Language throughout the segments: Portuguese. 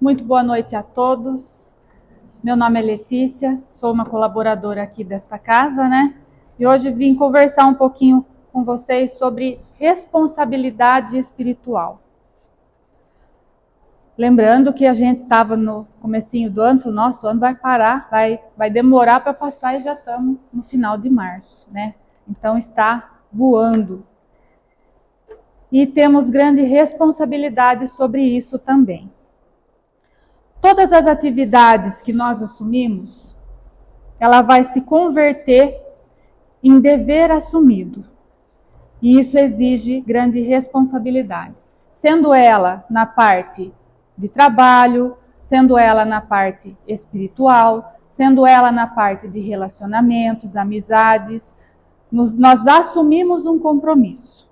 Muito boa noite a todos. Meu nome é Letícia, sou uma colaboradora aqui desta casa, né? E hoje vim conversar um pouquinho com vocês sobre responsabilidade espiritual. Lembrando que a gente estava no comecinho do ano, falou, nossa, o ano vai parar, vai demorar para passar e já estamos no final de março, né? Então está voando. E temos grande responsabilidade sobre isso também. Todas as atividades que nós assumimos, ela vai se converter em dever assumido. E isso exige grande responsabilidade. Sendo ela na parte de trabalho, sendo ela na parte espiritual, sendo ela na parte de relacionamentos, amizades, nós assumimos um compromisso.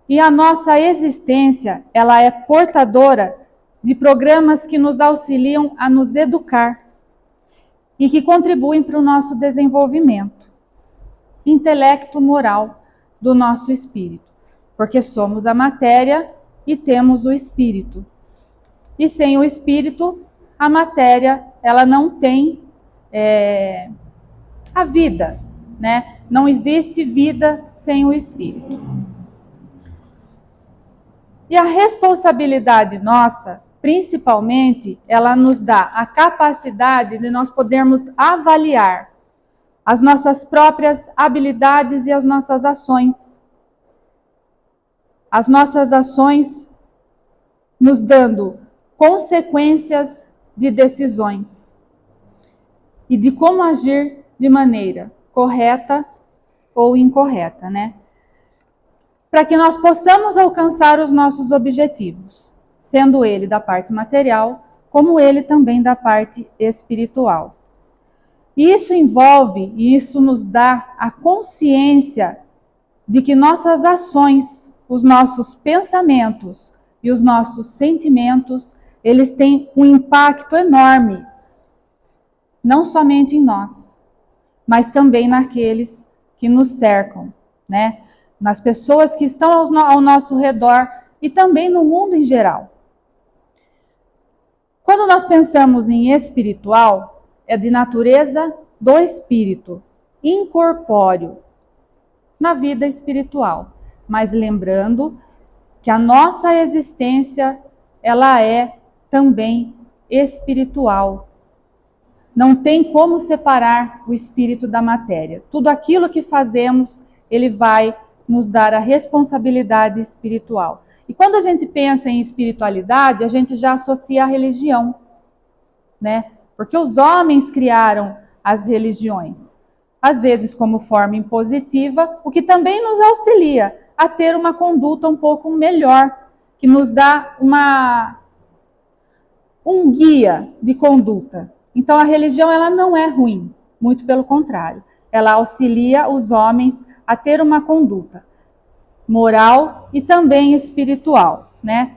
E a nossa existência, ela é portadora de programas que nos auxiliam a nos educar e que contribuem para o nosso desenvolvimento intelecto-moral do nosso espírito, porque somos a matéria e temos o espírito. E sem o espírito, a matéria ela não tem a vida, né? Não existe vida sem o espírito. E a responsabilidade nossa, principalmente, ela nos dá a capacidade de nós podermos avaliar as nossas próprias habilidades e as nossas ações. As nossas ações nos dando consequências de decisões e de como agir de maneira correta ou incorreta, né? Para que nós possamos alcançar os nossos objetivos, sendo ele da parte material, como ele também da parte espiritual. E isso envolve, e isso nos dá a consciência de que nossas ações, os nossos pensamentos e os nossos sentimentos, eles têm um impacto enorme, não somente em nós, mas também naqueles que nos cercam, né? Nas pessoas que estão ao nosso redor e também no mundo em geral. Quando nós pensamos em espiritual, é de natureza do espírito, incorpóreo, na vida espiritual. Mas lembrando que a nossa existência, ela é também espiritual. Não tem como separar o espírito da matéria. Tudo aquilo que fazemos, ele vai nos dar a responsabilidade espiritual. E quando a gente pensa em espiritualidade, a gente já associa a religião, né? Porque os homens criaram as religiões, às vezes como forma impositiva, o que também nos auxilia a ter uma conduta um pouco melhor, que nos dá um guia de conduta. Então a religião ela não é ruim, muito pelo contrário. Ela auxilia os homens a ter uma conduta moral e também espiritual, né?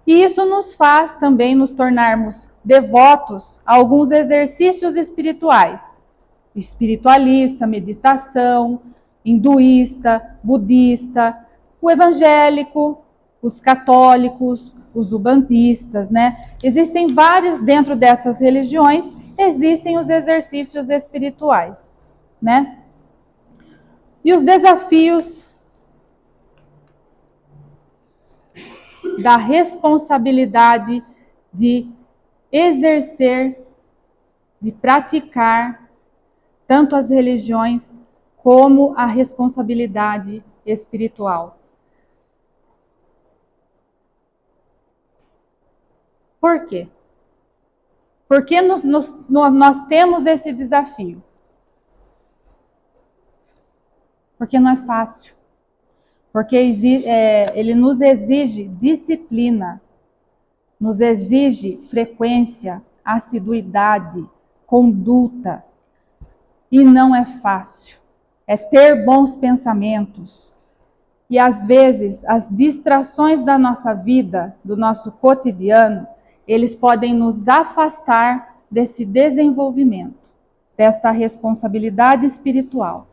E isso nos faz também nos tornarmos devotos a alguns exercícios espirituais. Espiritualista, meditação, hinduísta, budista, o evangélico, os católicos, os umbandistas, né? Existem vários dentro dessas religiões, existem os exercícios espirituais, né? E os desafios da responsabilidade de exercer, de praticar tanto as religiões como a responsabilidade espiritual. Por quê? Porque nós temos esse desafio? Porque não é fácil. Porque ele nos exige disciplina, nos exige frequência, assiduidade, conduta. E não é fácil. É ter bons pensamentos. E às vezes as distrações da nossa vida, do nosso cotidiano, eles podem nos afastar desse desenvolvimento, desta responsabilidade espiritual.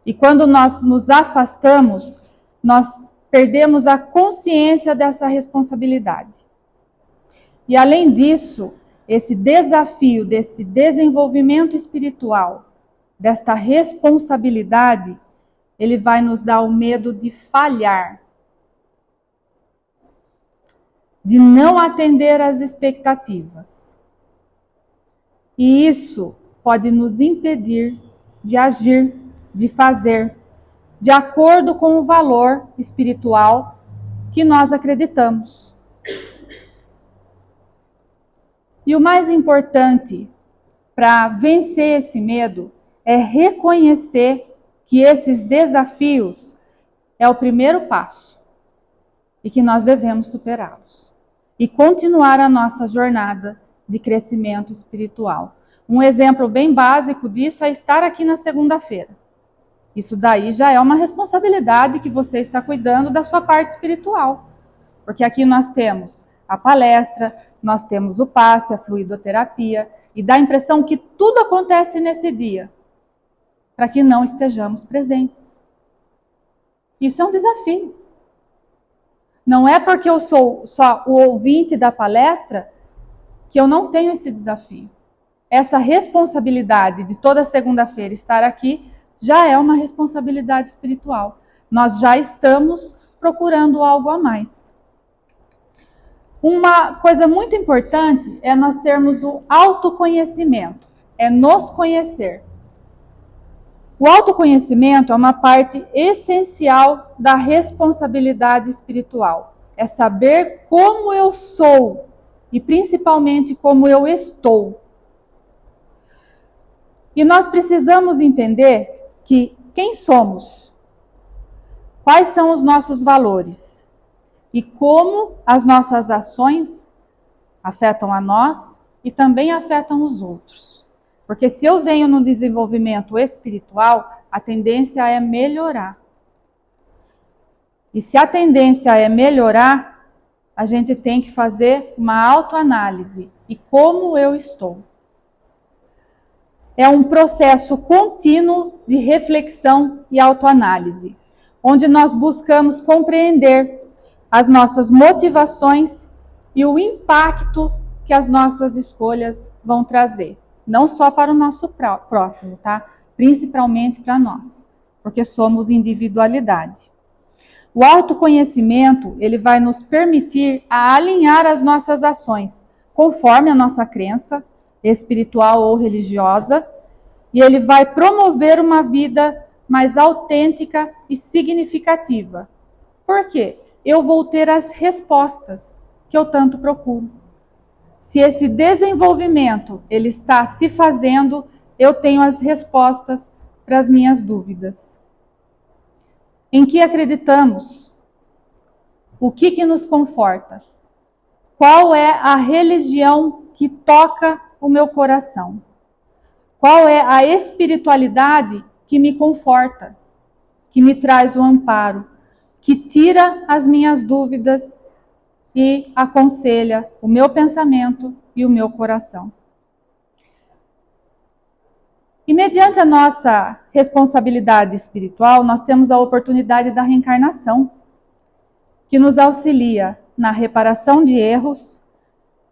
E quando nós nos afastamos, nós perdemos a consciência dessa responsabilidade. E além disso, esse desafio desse desenvolvimento espiritual, desta responsabilidade, ele vai nos dar o medo de falhar, de não atender às expectativas. E isso pode nos impedir de agir, de fazer, de acordo com o valor espiritual que nós acreditamos. E o mais importante para vencer esse medo é reconhecer que esses desafios é o primeiro passo e que nós devemos superá-los e continuar a nossa jornada de crescimento espiritual. Um exemplo bem básico disso é estar aqui na segunda-feira. Isso daí já é uma responsabilidade que você está cuidando da sua parte espiritual. Porque aqui nós temos a palestra, nós temos o passe, a fluidoterapia, e dá a impressão que tudo acontece nesse dia, para que não estejamos presentes. Isso é um desafio. Não é porque eu sou só o ouvinte da palestra que eu não tenho esse desafio. Essa responsabilidade de toda segunda-feira estar aqui já é uma responsabilidade espiritual. Nós já estamos procurando algo a mais. Uma coisa muito importante é nós termos o autoconhecimento, é nos conhecer. O autoconhecimento é uma parte essencial da responsabilidade espiritual. É saber como eu sou e principalmente como eu estou. E nós precisamos entender que quem somos, quais são os nossos valores e como as nossas ações afetam a nós e também afetam os outros. Porque se eu venho no desenvolvimento espiritual, a tendência é melhorar. E se a tendência é melhorar, a gente tem que fazer uma autoanálise. E como eu estou? É um processo contínuo de reflexão e autoanálise, onde nós buscamos compreender as nossas motivações e o impacto que as nossas escolhas vão trazer. Não só para o nosso próximo, tá? Principalmente para nós, porque somos individualidade. O autoconhecimento, ele vai nos permitir a alinhar as nossas ações, conforme a nossa crença espiritual ou religiosa, e ele vai promover uma vida mais autêntica e significativa. Por quê? Eu vou ter as respostas que eu tanto procuro. Se esse desenvolvimento ele está se fazendo, eu tenho as respostas para as minhas dúvidas. Em que acreditamos? O que nos conforta? Qual é a religião que toca o meu coração? Qual é a espiritualidade que me conforta, que me traz o amparo, que tira as minhas dúvidas e aconselha o meu pensamento e o meu coração? E mediante a nossa responsabilidade espiritual, nós temos a oportunidade da reencarnação, que nos auxilia na reparação de erros,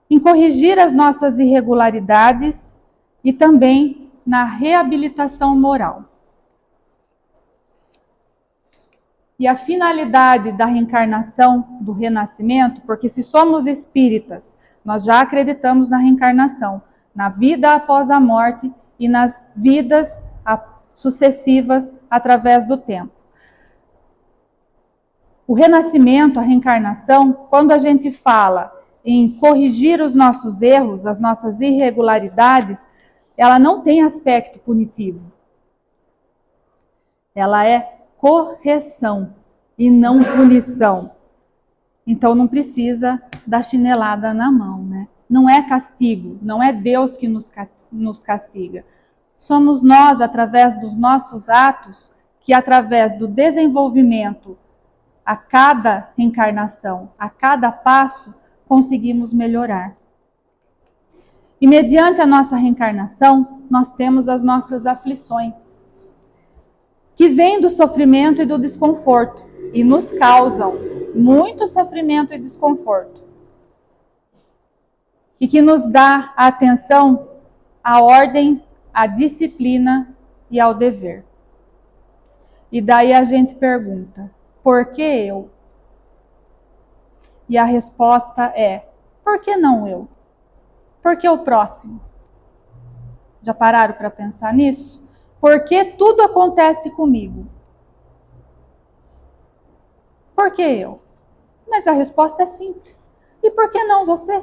em corrigir as nossas irregularidades e também na reabilitação moral. E a finalidade da reencarnação, do renascimento, porque se somos espíritas, nós já acreditamos na reencarnação, na vida após a morte e nas vidas sucessivas através do tempo. O renascimento, a reencarnação, quando a gente fala em corrigir os nossos erros, as nossas irregularidades, ela não tem aspecto punitivo. Ela é correção e não punição. Então não precisa da chinelada na mão, né? Não é castigo, não é Deus que nos castiga. Somos nós, através dos nossos atos, que através do desenvolvimento a cada reencarnação, a cada passo, conseguimos melhorar. E mediante a nossa reencarnação, nós temos as nossas aflições, que vêm do sofrimento e do desconforto, e nos causam muito sofrimento e desconforto. e que nos dá a atenção à ordem, à disciplina e ao dever. E daí a gente pergunta, por que eu? E a resposta é, por que não eu? Por que o próximo? Já pararam para pensar nisso? Por que tudo acontece comigo? Por que eu? Mas a resposta é simples. E por que não você?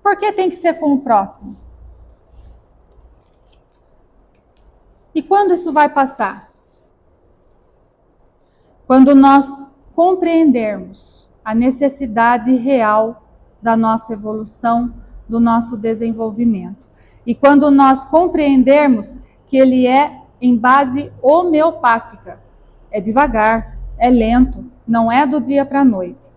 Por que tem que ser com o próximo? E quando isso vai passar? Quando nós compreendermos a necessidade real da nossa evolução, do nosso desenvolvimento. E quando nós compreendermos que ele é em base homeopática, é devagar, é lento, não é do dia para a noite.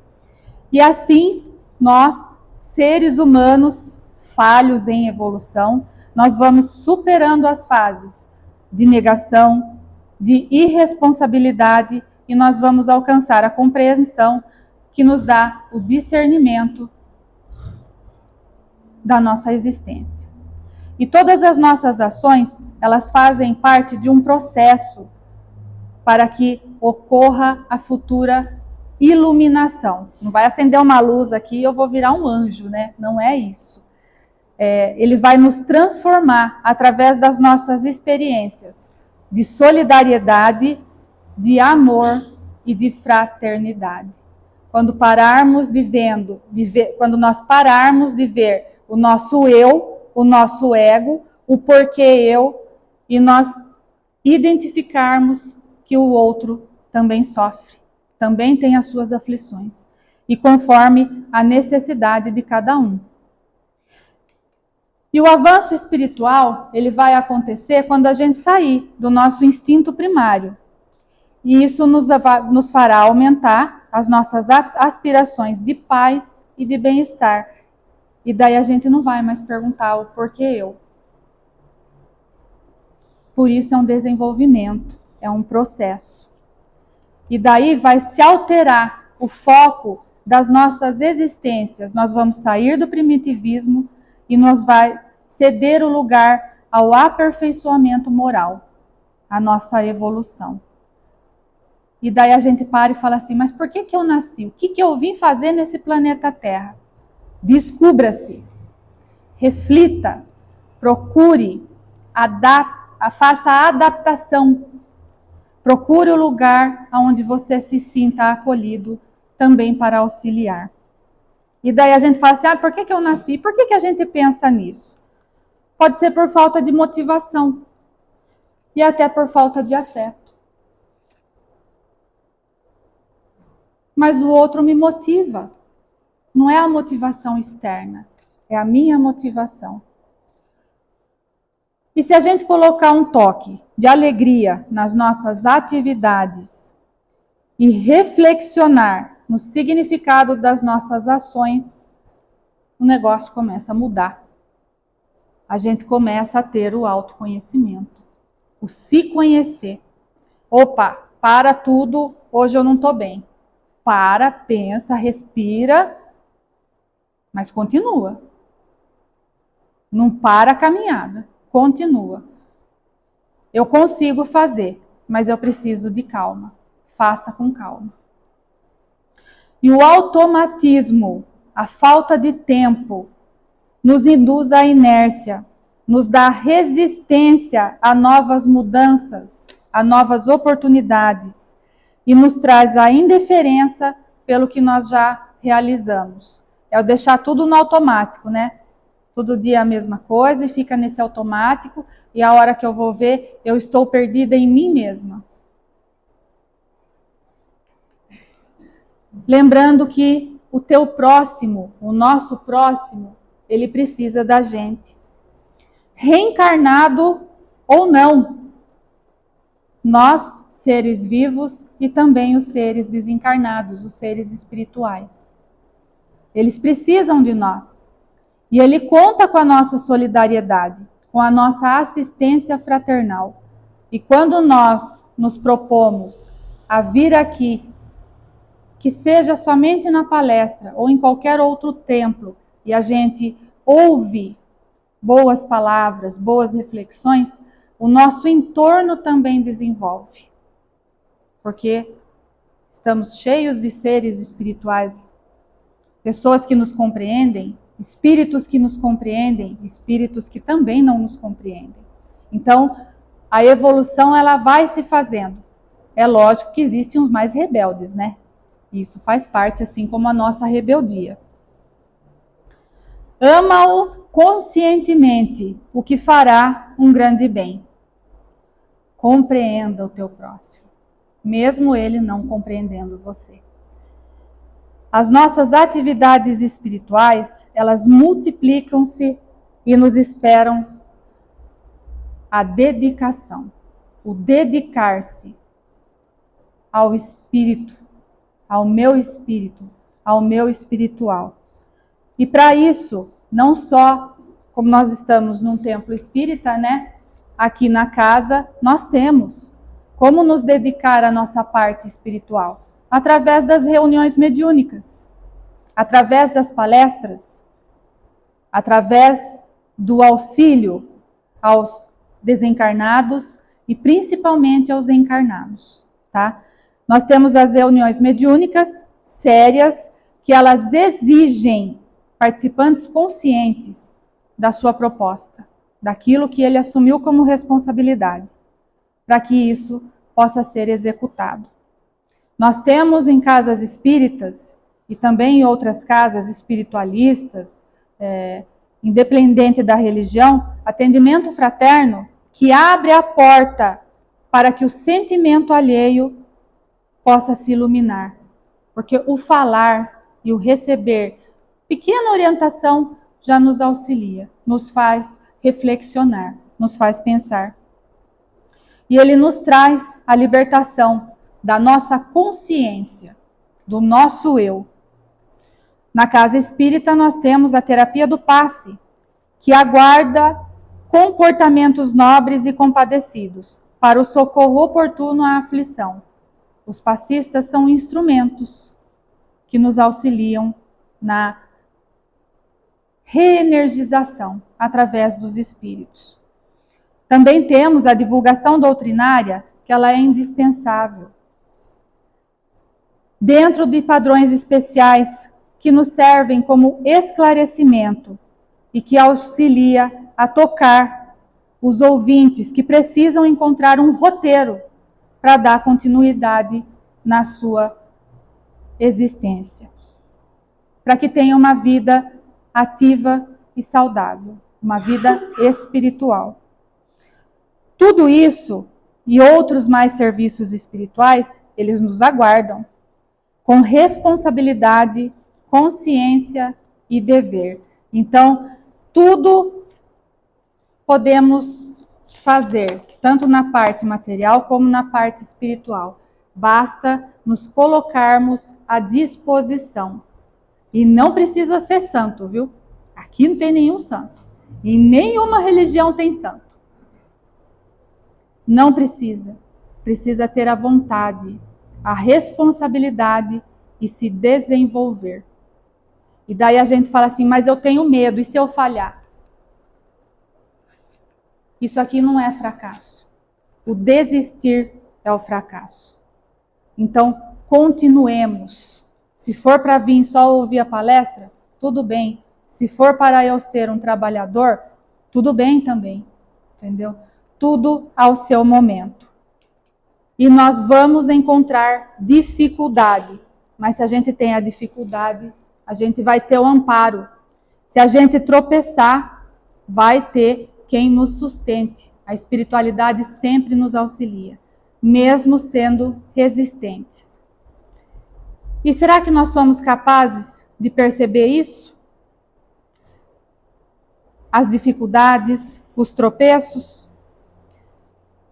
E assim, nós, seres humanos falhos em evolução, nós vamos superando as fases de negação, de irresponsabilidade, e nós vamos alcançar a compreensão que nos dá o discernimento da nossa existência. E todas as nossas ações, elas fazem parte de um processo para que ocorra a futura iluminação. Não vai acender uma luz aqui e eu vou virar um anjo, né? Não é isso. Ele vai nos transformar através das nossas experiências de solidariedade, de amor e de fraternidade. Quando quando nós pararmos de ver o nosso eu, o nosso ego, o porquê eu, e nós identificarmos que o outro também sofre, também tem as suas aflições, e conforme a necessidade de cada um. E o avanço espiritual, ele vai acontecer quando a gente sair do nosso instinto primário. E isso nos fará aumentar as nossas aspirações de paz e de bem-estar. E daí a gente não vai mais perguntar o porquê eu. Por isso é um desenvolvimento, é um processo. E daí vai se alterar o foco das nossas existências. Nós vamos sair do primitivismo e nos vai ceder o lugar ao aperfeiçoamento moral, a nossa evolução. E daí a gente para e fala assim, mas por que eu nasci? O que eu vim fazer nesse planeta Terra? Descubra-se, reflita, procure, faça a adaptação. Procure o lugar onde você se sinta acolhido também para auxiliar. E daí a gente fala assim, por que eu nasci? Por que a gente pensa nisso? Pode ser por falta de motivação e até por falta de afeto. Mas o outro me motiva. Não é a motivação externa, é a minha motivação. E se a gente colocar um toque de alegria nas nossas atividades e reflexionar no significado das nossas ações, o negócio começa a mudar. A gente começa a ter o autoconhecimento, o se conhecer. Opa, para tudo, hoje eu não estou bem. Para, pensa, respira, mas continua. Não para a caminhada, continua. Eu consigo fazer, mas eu preciso de calma. Faça com calma. E o automatismo, a falta de tempo, nos induz à inércia, nos dá resistência a novas mudanças, a novas oportunidades e nos traz a indiferença pelo que nós já realizamos. É o deixar tudo no automático, né? Todo dia a mesma coisa e fica nesse automático e a hora que eu vou ver, eu estou perdida em mim mesma. Lembrando que o teu próximo, o nosso próximo, ele precisa da gente. Reencarnado ou não, nós, seres vivos e também os seres desencarnados, os seres espirituais. Eles precisam de nós. E ele conta com a nossa solidariedade, com a nossa assistência fraternal. E quando nós nos propomos a vir aqui, que seja somente na palestra ou em qualquer outro templo, e a gente ouve boas palavras, boas reflexões, o nosso entorno também desenvolve. Porque estamos cheios de seres espirituais, pessoas que nos compreendem, espíritos que nos compreendem, espíritos que também não nos compreendem. Então, a evolução ela vai se fazendo. É lógico que existem os mais rebeldes, né? Isso faz parte, assim como a nossa rebeldia. Ama-o conscientemente, o que fará um grande bem. Compreenda o teu próximo, mesmo ele não compreendendo você. As nossas atividades espirituais, elas multiplicam-se e nos esperam a dedicação, o dedicar-se ao espírito, ao meu espiritual. E para isso, não só como nós estamos num templo espírita, né? Aqui na casa, nós temos como nos dedicar à nossa parte espiritual. Através das reuniões mediúnicas, através das palestras, através do auxílio aos desencarnados e principalmente aos encarnados, tá? Nós temos as reuniões mediúnicas sérias, que elas exigem participantes conscientes da sua proposta, daquilo que ele assumiu como responsabilidade, para que isso possa ser executado. Nós temos em casas espíritas e também em outras casas espiritualistas, independente da religião, atendimento fraterno que abre a porta para que o sentimento alheio possa se iluminar. Porque o falar e o receber pequena orientação já nos auxilia, nos faz reflexionar, nos faz pensar. E ele nos traz a libertação da nossa consciência, do nosso eu. Na casa espírita nós temos a terapia do passe, que aguarda comportamentos nobres e compadecidos para o socorro oportuno à aflição. Os passistas são instrumentos que nos auxiliam na reenergização através dos espíritos. Também temos a divulgação doutrinária, que ela é indispensável. Dentro de padrões especiais que nos servem como esclarecimento e que auxilia a tocar os ouvintes que precisam encontrar um roteiro para dar continuidade na sua existência, para que tenham uma vida ativa e saudável, uma vida espiritual. Tudo isso e outros mais serviços espirituais, eles nos aguardam com responsabilidade, consciência e dever. Então, tudo podemos fazer, tanto na parte material como na parte espiritual. Basta nos colocarmos à disposição. E não precisa ser santo, viu? Aqui não tem nenhum santo. Em nenhuma religião tem santo. Não precisa. Precisa ter a vontade, a responsabilidade e se desenvolver. E daí a gente fala assim, mas eu tenho medo, e se eu falhar? Isso aqui não é fracasso. O desistir é o fracasso. Então, continuemos. Se for para vir só ouvir a palestra, tudo bem. Se for para eu ser um trabalhador, tudo bem também. Entendeu? Tudo ao seu momento. E nós vamos encontrar dificuldade. Mas se a gente tem a dificuldade, a gente vai ter o amparo. Se a gente tropeçar, vai ter quem nos sustente. A espiritualidade sempre nos auxilia, mesmo sendo resistentes. E será que nós somos capazes de perceber isso? As dificuldades, os tropeços?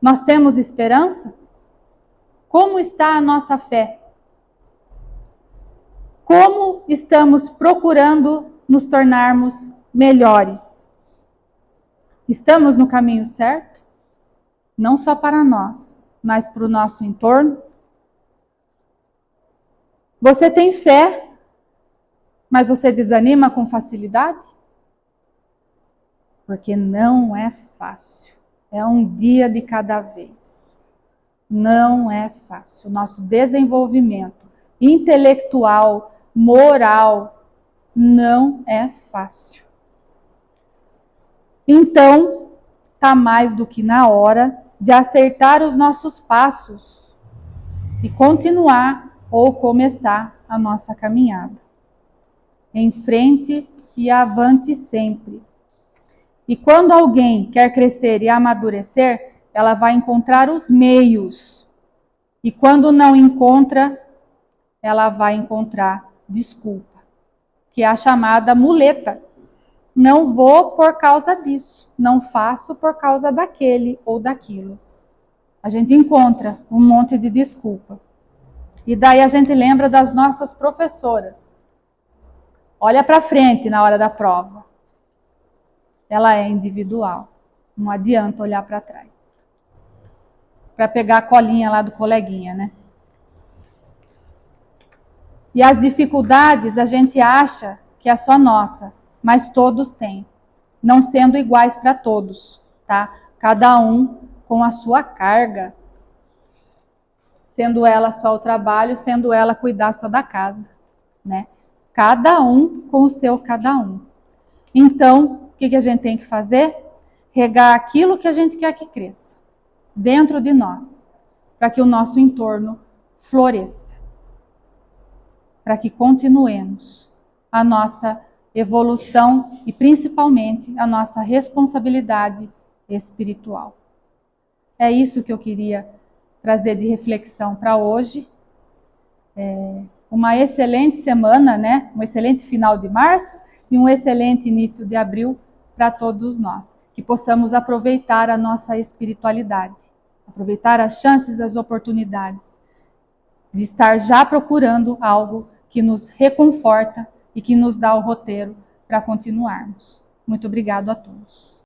Nós temos esperança? Como está a nossa fé? Como estamos procurando nos tornarmos melhores? Estamos no caminho certo? Não só para nós, mas para o nosso entorno? Você tem fé Mas você desanima com facilidade? Porque não é fácil. É um dia de cada vez. Não é fácil. O nosso desenvolvimento intelectual, moral, não é fácil. Então, está mais do que na hora de acertar os nossos passos e continuar ou começar a nossa caminhada. Em frente e avante sempre. E quando alguém quer crescer e amadurecer, ela vai encontrar os meios. E quando não encontra, ela vai encontrar desculpa, que é a chamada muleta. Não vou por causa disso, não faço por causa daquele ou daquilo. A gente encontra um monte de desculpa. E daí a gente lembra das nossas professoras. Olha para frente na hora da prova. Ela é individual. Não adianta olhar para trás. Para pegar a colinha lá do coleguinha, né? E as dificuldades a gente acha que é só nossa, mas todos têm. Não sendo iguais para todos, tá? Cada um com a sua carga. Sendo ela só o trabalho, sendo ela cuidar só da casa, né? Cada um com o seu cada um. Então, o que a gente tem que fazer? Regar aquilo que a gente quer que cresça dentro de nós, para que o nosso entorno floresça, para que continuemos a nossa evolução e principalmente a nossa responsabilidade espiritual. É isso que eu queria trazer de reflexão para hoje. Uma excelente semana, né? Um excelente final de março e um excelente início de abril para todos nós. Que possamos aproveitar a nossa espiritualidade, aproveitar as chances, as oportunidades de estar já procurando algo que nos reconforta e que nos dá o roteiro para continuarmos. Muito obrigado a todos.